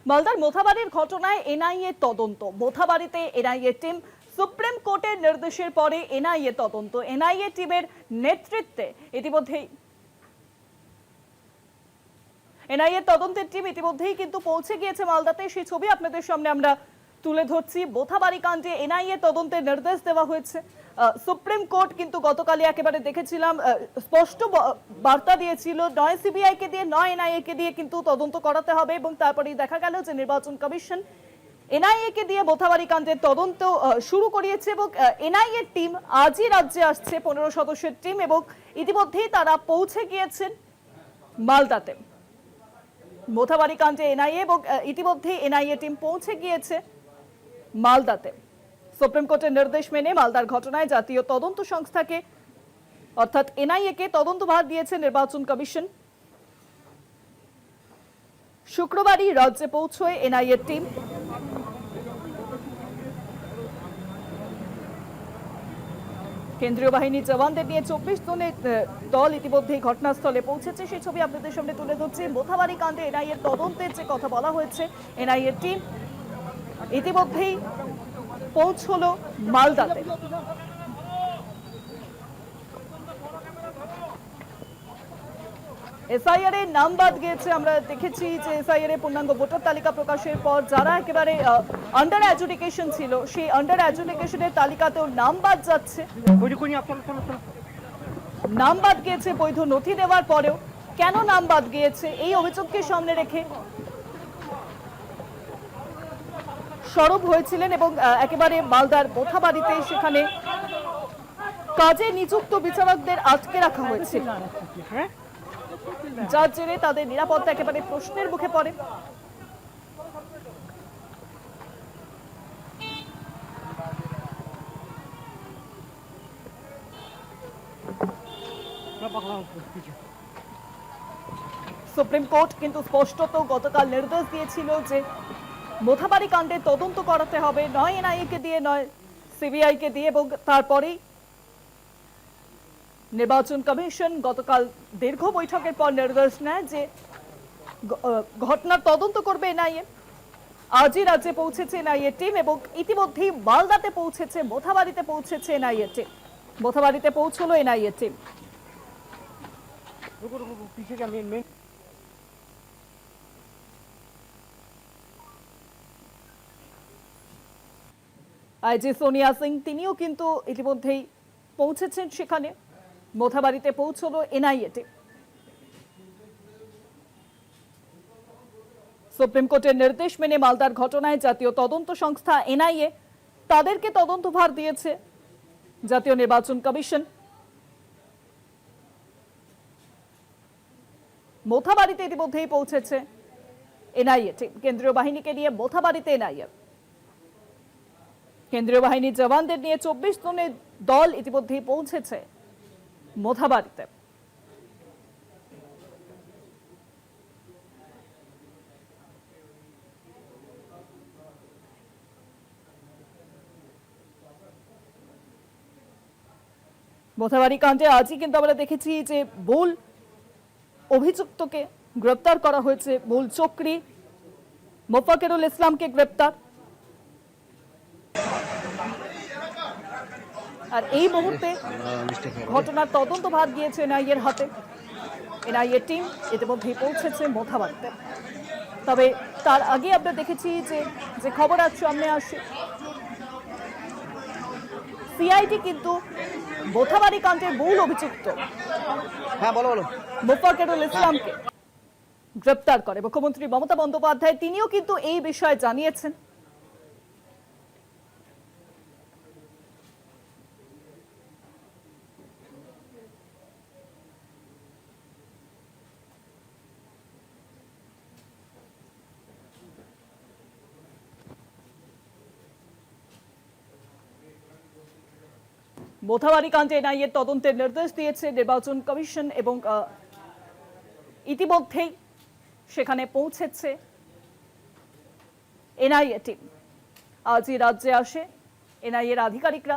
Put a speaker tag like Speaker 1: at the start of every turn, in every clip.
Speaker 1: মালদার মোথাবাড়ির ঘটনায় এনআইএ তদন্ত। মোথাবাড়িতে এনআইএ টিম, সুপ্রিম কোর্টের নির্দেশের পরে এনআইএ তদন্ত। এনআইএ টিমের নেতৃত্বে ইতিমধ্যেই এনআইএ তদন্তের টিম ইতিমধ্যেই কিন্তু পৌঁছে গিয়েছে মালদাতে। সেই ছবি আপনাদের সামনে আমরা তুলে ধরছি। মোথাবাড়ি কাণ্ডে এনআইএ তদন্তের নির্দেশ দেওয়া হয়েছে। সুপ্রিম কোর্ট কিন্তু গতকালই একেবারে দেখেছিলাম স্পষ্ট বার্তা দিয়েছিল, নয় সিবিআই কে দিয়ে নয় এনআইএ কে দিয়ে কিন্তু তদন্ত করাতে হবে, এবং তারপরেই দেখা গেল যে নির্বাচন কমিশন এনআইএ কে দিয়ে মোথাবাড়ি কাণ্ডের তদন্ত শুরু করিয়েছে, এবং এনআইএ টিম আজই রাজ্যে আসছে, 15 সদস্যের টিম, এবং ইতিমধ্যেই তারা পৌঁছে গিয়েছেন মালদাতে। মোথাবাড়ি কাণ্ডে এনআইএ এবং ইতিমধ্যেই এনআইএ টিম পৌঁছে গিয়েছে মালদাতে। সুপ্রিম কোর্টের নির্দেশ মেনে মালদার ঘটনায় জাতীয় তদন্ত সংস্থাকে অর্থাৎ এনআইএ কে তদন্তভার দিয়েছে নির্বাচন কমিশন। শুক্রবারই রাজ্যে পৌঁছয় এনআইএ টিম। কেন্দ্রীয় বাহিনীর জওয়ানদের নিয়ে 24 জনের দল ইতিমধ্যেই ঘটনাস্থলে পৌঁছেছে। সেই ছবি আপনাদের সামনে তুলে ধরছি। মোথাবাড়ি কাণ্ডে এনআইএ তদন্তের যে কথা বলা হয়েছে, এনআইএ টিম ইতিমধ্যেই পৌঁছলো মালদাতে। এসআইআর এর নাম বাদ গিয়েছে। আমরা দেখেছি যে এসআইআর এর পূর্ণাঙ্গ ভোটার তালিকা প্রকাশের পর যারা একেবারে আন্ডার এডুকেশন ছিল, সেই আন্ডার এডুকেশনের তালিকাতেও নাম বাদ যাচ্ছে। নাম বাদ গিয়েছে বৈধ নথি দেওয়ার পরেও। কেন নাম বাদ গিয়েছে, এই অভিযোগকে সামনে রেখে সরব হয়েছিলেন এবং একেবারে মালদার মোথাবাড়িতে সেখানে কাজে নিযুক্ত বিচারকদের আটকে রাখা হয়েছে, যার জেরে তাদের নিরাপত্তা একেবারে প্রশ্নের মুখে পড়ে। সুপ্রিম কোর্ট কিন্তু স্পষ্টত গতকাল নির্দেশ দিয়েছিল যে মোথাবাড়ি কাণ্ডের তদন্ত করাতে হবে, নয় এনআইএ কে দিয়ে নয় সিবিআই কে দিয়ে, এবং তারপরেই নির্বাচন কমিশন গতকাল দীর্ঘ বৈঠকের পর নির্দেশ নেয় যে ঘটনার তদন্ত করবে এনআইএ। আজই রাজ্যে পৌঁছেছে এনআইএ টিম এবং ইতিমধ্যেই মালদাতে পৌঁছেছে, মোথাবাড়িতে পৌঁছেছে এনআইএ টিম। মোথাবাড়িতে পৌঁছলো NIA team. IG Sonia Singh তিনিও কিন্তু ইতিমধ্যেই পৌঁছেছেন সেখানে। মোথাবাড়িতে পৌঁছলো এনআইএ টিম। সুপ্রিম কোর্টের নির্দেশ মেনে মালদার ঘটনায় জাতীয় তদন্ত সংস্থা এনআইএ তাদেরকে তদন্তভার দিয়েছে জাতীয় নির্বাচন কমিশন। মোথাবাড়িতে ইতিমধ্যেই পৌঁছেছে এনআইএ টিম। কেন্দ্রীয় বাহিনীকে নিয়ে মোথাবাড়িতে এনআইএ, কেন্দ্রীয় বাহিনীর জওয়ানদের নিয়ে 24 জনের দল ইতিমধ্যেই পৌঁছেছে মোথাবাড়িতে। মোথাবাড়ি কাণ্ডে আজই কিন্তু আমরা দেখেছি যে মূল অভিযুক্তকে গ্রেপ্তার করা হয়েছে, মূল চক্রী মোফাকেরুল ইসলামকে গ্রেপ্তার। আর এই মুহূর্তে ঘটনার তদন্ত ভার গিয়েছে এনআইএর হাতে। এনআইএ টিম ইতিমধ্যেই পৌঁছেছে মোথাবাড়িতে। তবে তার আগে আমরা দেখেছি যে খবর আজ সামনে আসে, সিআইডি কিন্তু মোথাবাড়ি কাণ্ডের মূল অভিযুক্ত মোফাকেরুল ইসলামকে গ্রেপ্তার করে। মুখ্যমন্ত্রী মমতা বন্দ্যোপাধ্যায় তিনিও কিন্তু এই বিষয়ে জানিয়েছেন। মোথাবাড়ি কাণ্ডে এনআইএ তদন্তের নির্দেশ দিয়েছে নির্বাচন কমিশন এবং ইতিমধ্যেই সেখানে পৌঁছেছে এনআইএ টিম। আজই রাজ্যে আসে এনআইএর আধিকারিকরা।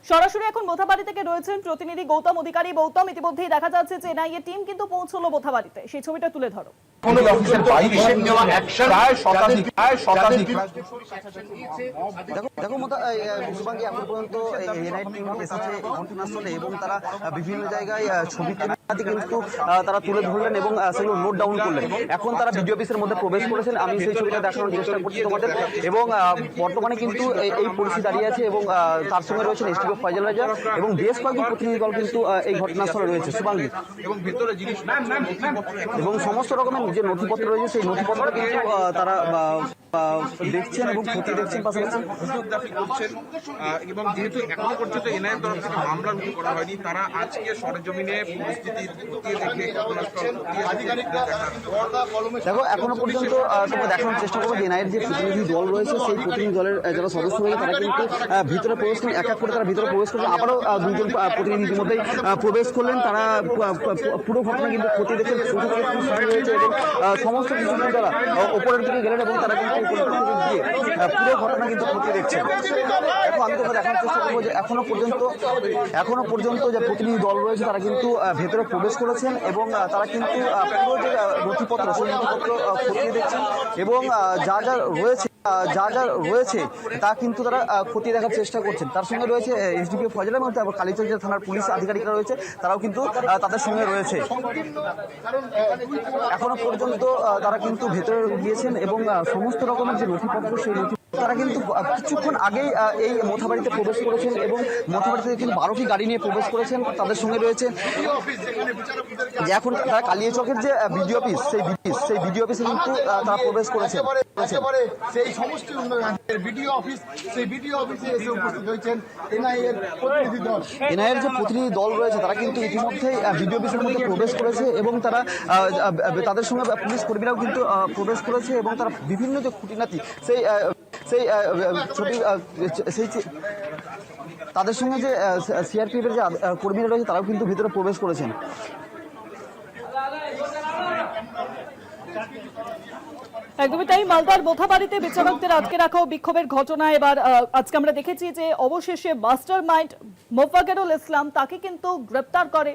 Speaker 1: সরাসরি এখন বোথাবাড়ি থেকে রয়েছেন প্রতিনিধি গৌতম অধিকারী। গৌতম, ইতিমধ্যেই দেখা যাচ্ছে যে এনআইএ টিম কিন্তু পৌঁছলো বোথাবাড়িতে, সেই ছবিটা তুলে ধরো।
Speaker 2: দেখো শুভাঙ্গী, এখন পর্যন্ত এনআইএ টিম এসেছে ঘটনাস্থলে এবং তারা বিভিন্ন জায়গায় ছবি কিন্তু তারা তুলে ধরলেন এবং সেগুলো নোট ডাউন করলেন। এখন তারা বিডিও অফিসের মধ্যে প্রবেশ করেছেন। আমি সেই ছবিটা দেখানোর চেষ্টা করছি তোমাদের। এবং বর্তমানে কিন্তু এই পরিস্থিতি দাঁড়িয়ে আছে এবং তার সঙ্গে রয়েছেন এসডিও ফয়জাল রাজা এবং বেশ কয়েকজন প্রতিনিধি দল কিন্তু এই ঘটনাস্থলে রয়েছে শুভাঙ্গী। এবং সমস্ত রকমের যে নথিপত্র রয়েছে সেই নথিপত্র কিন্তু তারা দেখছেন এবং খতিয়ে দেখছেন, পাশাপাশি
Speaker 3: ভিডিওগ্রাফি করছেন। এবং যেহেতু এখনো পর্যন্ত এনআইএর তরফ থেকে মামলা রুজু করা হয়নি, তারা আজকে সরেজমিনে পরিস্থিতি
Speaker 2: দেখো এখনো পর্যন্ত তোমরা দেখানোর চেষ্টা করবো যে এনআইএর যে প্রতিনিধি দল রয়েছে সেই প্রতিনিধি দলের যারা সদস্য রয়েছে তারা কিন্তু ভিতরে প্রবেশ করলেন, এক এক করে তারা ভিতরে প্রবেশ করলেন। আবারও দুজন প্রতিনিধি ইতিমধ্যেই প্রবেশ করলেন। তারা পুরো ঘটনা কিন্তু খতিয়ে দেখছেন, শুরু থেকে খুব শুরু হয়েছে এবং সমস্ত কিছু তারা ওপরের দিকে গেলেন এবং তারা কিন্তু উপরের দিকে গিয়ে পুরো ঘটনা কিন্তু খতিয়ে দেখছেন। দেখো আমি তোমরা দেখানোর চেষ্টা করবো যে এখনো পর্যন্ত যে প্রতিনিধি দল রয়েছে তারা কিন্তু ভেতরে প্রবেশ করেছেন এবং তারা কিন্তু পুরো যে নথিপত্র সেই নথিপত্র খতিয়ে দেখছেন এবং যা যা রয়েছে তা কিন্তু তারা খতিয়ে দেখার চেষ্টা করছেন। তার সঙ্গে রয়েছে এসডিপিও ফয়জালের মধ্যে এবং কালীচক থানার পুলিশ আধিকারিকরা রয়েছে, তারাও কিন্তু তাদের সঙ্গে রয়েছে। এখনো পর্যন্ত তারা কিন্তু ভেতরে গিয়েছেন এবং সমস্ত রকমের যে নথিপত্র সেই তারা কিন্তু কিছুক্ষণ আগেই এই মোথাবাড়িতে প্রবেশ করেছেন এবং মোথাবাড়ি থেকে কিন্তু 12টি গাড়ি নিয়ে প্রবেশ করেছেন। তাদের সঙ্গে রয়েছে যে এখন তারা কালিয়াচকের যে বিডিও অফিস সেই বিডিও অফিসে কিন্তু তারা প্রবেশ করেছেন।
Speaker 4: সেই সমষ্টি উন্নয়নের বিডিও অফিস, সেই বিডিও অফিসে এসে উপস্থিত হয়েছেন এনআইএর প্রতিনিধি দল।
Speaker 2: এনআইএর যে প্রতিনিধি দল রয়েছে তারা কিন্তু ইতিমধ্যেই বিডিও অফিসের মধ্যে প্রবেশ করেছে এবং তারা তাদের সঙ্গে পুলিশ কর্মীরাও কিন্তু প্রবেশ করেছে এবং তারা বিভিন্ন যে খুঁটিনাটি তাদের সঙ্গে যে সিআরপিএফের যে কর্মীরা রয়েছে তারাও কিন্তু ভিতরে প্রবেশ করেছেন।
Speaker 1: একদমই তাই, মালদার বোথাবাড়িতে বিচারকদের আটকে রাখা ও বিক্ষোভের ঘটনা। এবার আজকে আমরা দেখেছি যে অবশেষে মাস্টার মাইন্ড মোফাজ্জলুল ইসলাম তাকে কিন্তু গ্রেপ্তার করে